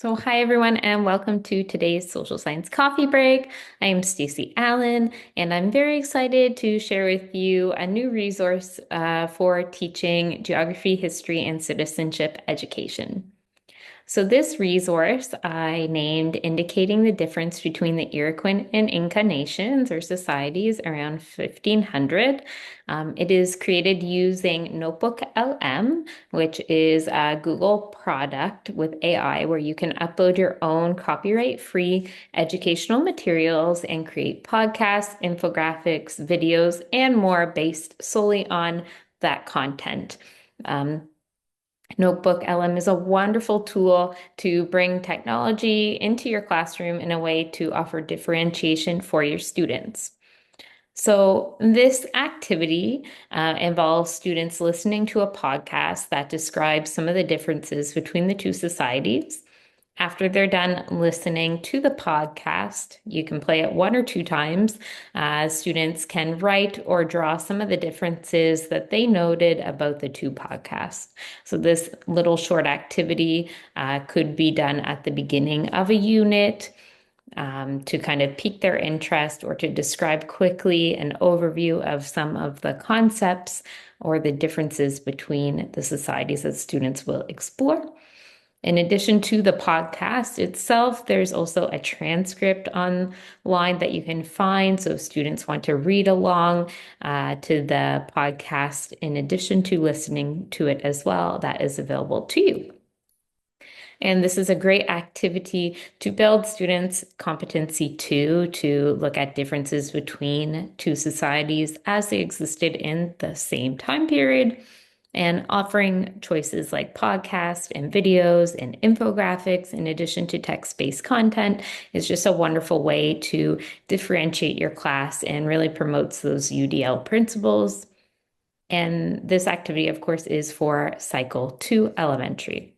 So hi everyone and welcome to today's social science coffee break. I am Stacey Allen and I'm very excited to share with you a new resource for teaching geography, history, and citizenship education. So this resource I named Indicating the Difference Between the Iroquoian and Inca Nations or Societies around 1500. It is created using NotebookLM, which is a Google product with AI where you can upload your own copyright-free educational materials and create podcasts, infographics, videos, and more based solely on that content. Um, NotebookLM is a wonderful tool to bring technology into your classroom in a way to offer differentiation for your students. So this activity involves students listening to a podcast that describes some of the differences between the two societies. After they're done listening to the podcast, you can play it one or two times. Students can write or draw some of the differences that they noted about the two podcasts. So this little short activity could be done at the beginning of a unit to kind of pique their interest or to describe quickly an overview of some of the concepts or the differences between the societies that students will explore. In addition to the podcast itself, there's also a transcript online that you can find. So if students want to read along to the podcast, in addition to listening to it as well, that is available to you. And this is a great activity to build students' competency too, to look at differences between two societies as they existed in the same time period. And offering choices like podcasts and videos and infographics, in addition to text-based content, is just a wonderful way to differentiate your class and really promotes those UDL principles. And this activity, of course, is for Cycle 2 Elementary.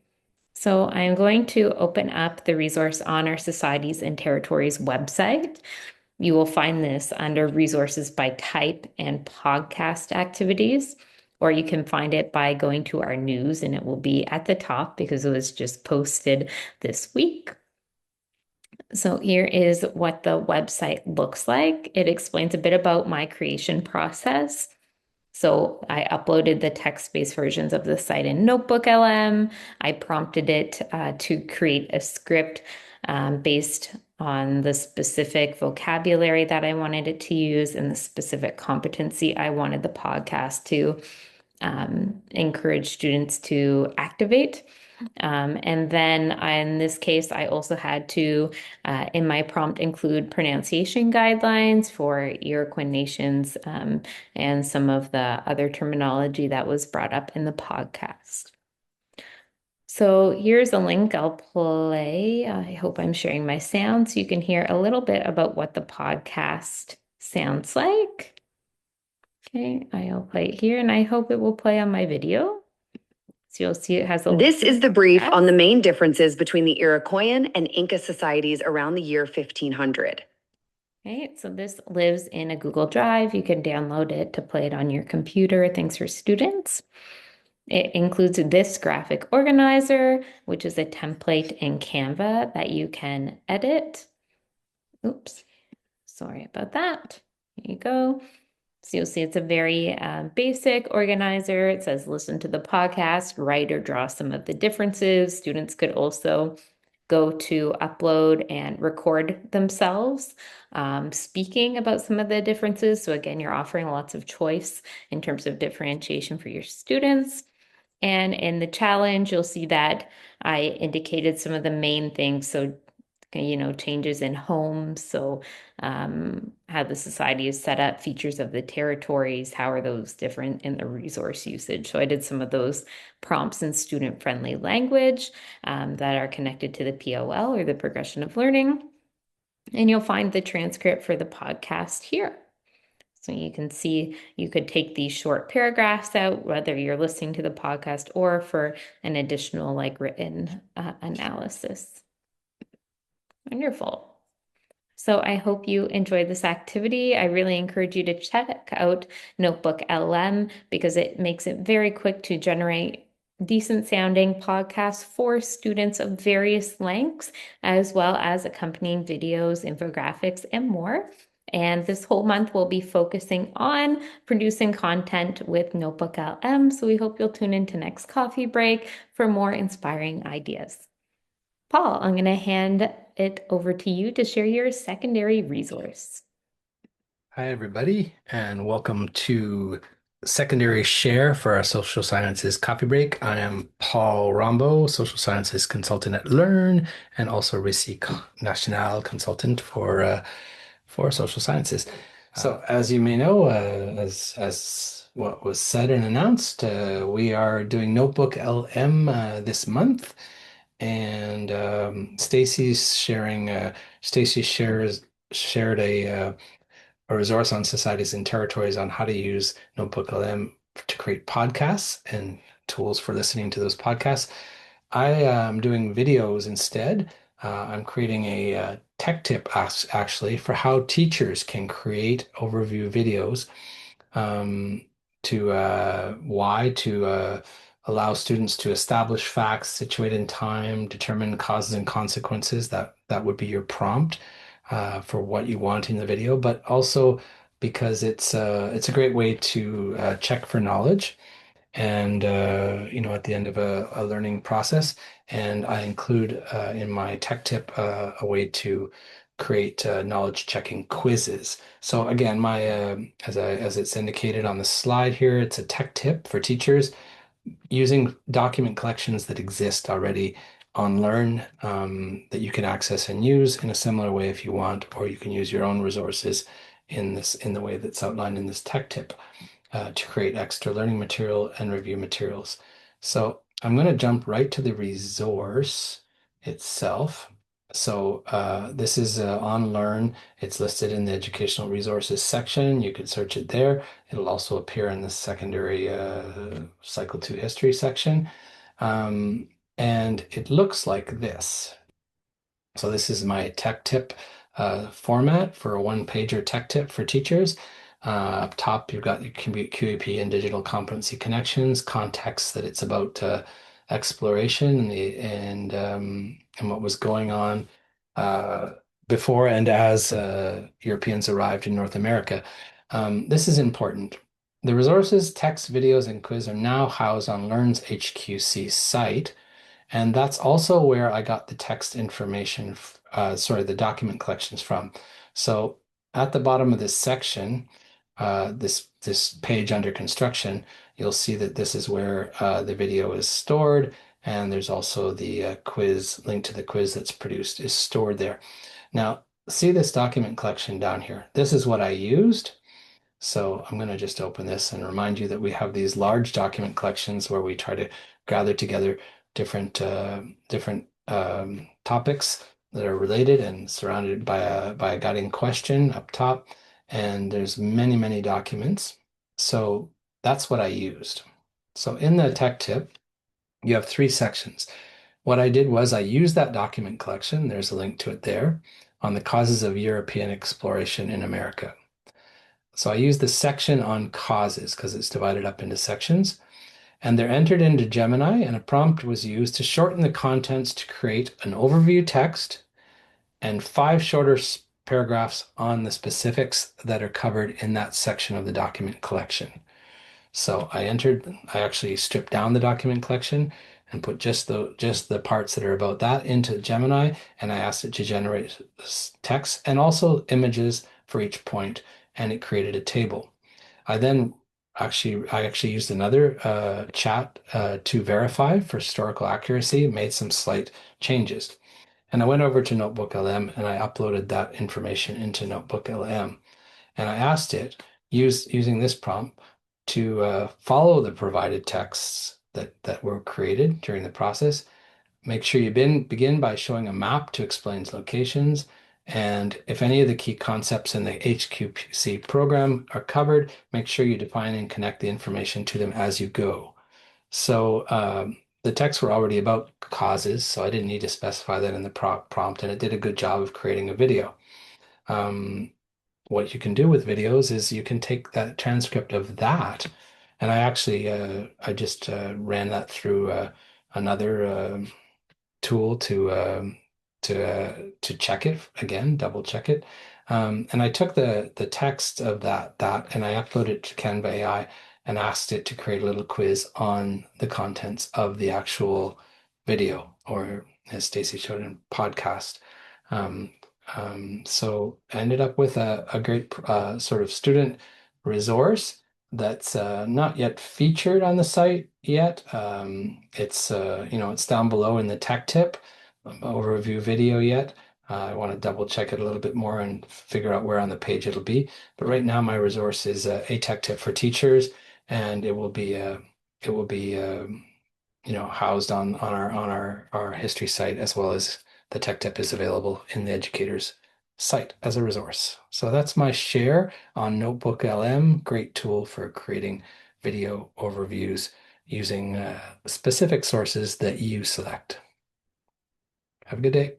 So I'm going to open up the resource on our Societies and Territories website. You will find this under resources by type and podcast activities, or you can find it by going to our news and it will be at the top because it was just posted this week. So here is what the website looks like. It explains a bit about my creation process. So I uploaded the text-based versions of the site in NotebookLM. I prompted it to create a script based on the specific vocabulary that I wanted it to use and the specific competency I wanted the podcast to encourage students to activate. And then in this case, I also had to, in my prompt, include pronunciation guidelines for Iroquoian nations and some of the other terminology that was brought up in the podcast. So here's a link I'll play. I hope I'm sharing my sound so you can hear a little bit about what the podcast sounds like. Okay, I'll play it here and I hope it will play on my video. So you'll see it has a. This is the brief on the main differences between the Iroquoian and Inca societies around the year 1500. Okay, so this lives in a Google Drive. You can download it to play it on your computer. Thanks for students. It includes this graphic organizer, which is a template in Canva that you can edit. Oops, sorry about that. Here you go. So you'll see it's a very basic organizer. It says listen to the podcast, write or draw some of the differences. Students could also go to upload and record themselves speaking about some of the differences. So again, you're offering lots of choice in terms of differentiation for your students. And in the challenge, you'll see that I indicated some of the main things. So changes in homes. So how the society is set up, features of the territories, how are those different in the resource usage? So I did some of those prompts in student-friendly language that are connected to the POL or the progression of learning. And you'll find the transcript for the podcast here. So you can see you could take these short paragraphs out, whether you're listening to the podcast or for an additional written analysis. Wonderful. So I hope you enjoyed this activity. I really encourage you to check out NotebookLM because it makes it very quick to generate decent sounding podcasts for students of various lengths, as well as accompanying videos, infographics, and more. And this whole month we'll be focusing on producing content with NotebookLM. So we hope you'll tune into next coffee break for more inspiring ideas. Paul, I'm going to hand it over to you to share your secondary resource. Hi, everybody, and welcome to Secondary Share for our Social Sciences Coffee Break. I am Paul Rombo, Social Sciences Consultant at Learn, and also Récit National Consultant for Social Sciences. So, as you may know, as what was said and announced, we are doing Notebook LM this month, and Stacy's sharing. Stacy shared a resource on societies and territories on how to use NotebookLM to create podcasts and tools for listening to those podcasts. I am doing videos instead. I'm creating a tech tip actually for how teachers can create overview videos um, to allow students to establish facts, situate in time, determine causes and consequences. That would be your prompt for what you want in the video, but also because it's a great way to check for knowledge and at the end of a learning process. And I include in my tech tip a way to create knowledge checking quizzes. So again, my as it's indicated on the slide here, it's a tech tip for teachers using document collections that exist already on Learn that you can access and use in a similar way if you want, or you can use your own resources in the way that's outlined in this tech tip to create extra learning material and review materials. So I'm going to jump right to the resource itself. So this is on Learn. It's listed in the educational resources section. You could search it there. It'll also appear in the secondary Cycle 2 history section. Um, and it looks like this. So this is my tech tip format for a one-pager tech tip for teachers. Up top, you've got your QAP and digital competency connections, context that it's about exploration and what was going on uh, before and as Europeans arrived in North America. This is important. The resources, text, videos, and quiz are now housed on Learn's HQC site. And that's also where I got the text information, the document collections from. So at the bottom of this section, this page under construction, you'll see that this is where the video is stored, and there's also the quiz, link to the quiz that's produced is stored there. Now, see this document collection down here. This is what I used. So I'm going to just open this and remind you that we have these large document collections where we try to gather together different topics that are related and surrounded by a guiding question up top. And there's many documents. So that's what I used. So in the tech tip, you have three sections. What I did was I used that document collection, there's a link to it there, on the causes of European exploration in America. So I used the section on causes because it's divided up into sections. And they're entered into Gemini, and a prompt was used to shorten the contents to create an overview text and five shorter paragraphs on the specifics that are covered in that section of the document collection. So I actually stripped down the document collection and put just the parts that are about that into Gemini, and I asked it to generate text and also images for each point, and it created a table. I actually used another chat to verify for historical accuracy, made some slight changes. And I went over to NotebookLM and I uploaded that information into NotebookLM. And I asked it, using this prompt, to follow the provided texts that were created during the process. Make sure you begin by showing a map to explain locations. And if any of the key concepts in the HQC program are covered, make sure you define and connect the information to them as you go. So the texts were already about causes, so I didn't need to specify that in the prompt, and it did a good job of creating a video. What you can do with videos is you can take that transcript of that And I actually I just ran that through another tool to check it again, double check it. And I took the text of that and I uploaded it to Canva AI and asked it to create a little quiz on the contents of the actual video, or as Stacey showed in podcast. Um, so I ended up with a great sort of student resource that's not yet featured on the site yet. It's it's down below in the tech tip overview video yet. I want to double check it a little bit more and figure out where on the page it'll be. But right now, my resource is a tech tip for teachers, and it will be housed on our history site, as well as the tech tip is available in the educators site as a resource. So that's my share on NotebookLM. Great tool for creating video overviews using specific sources that you select. Have a good day.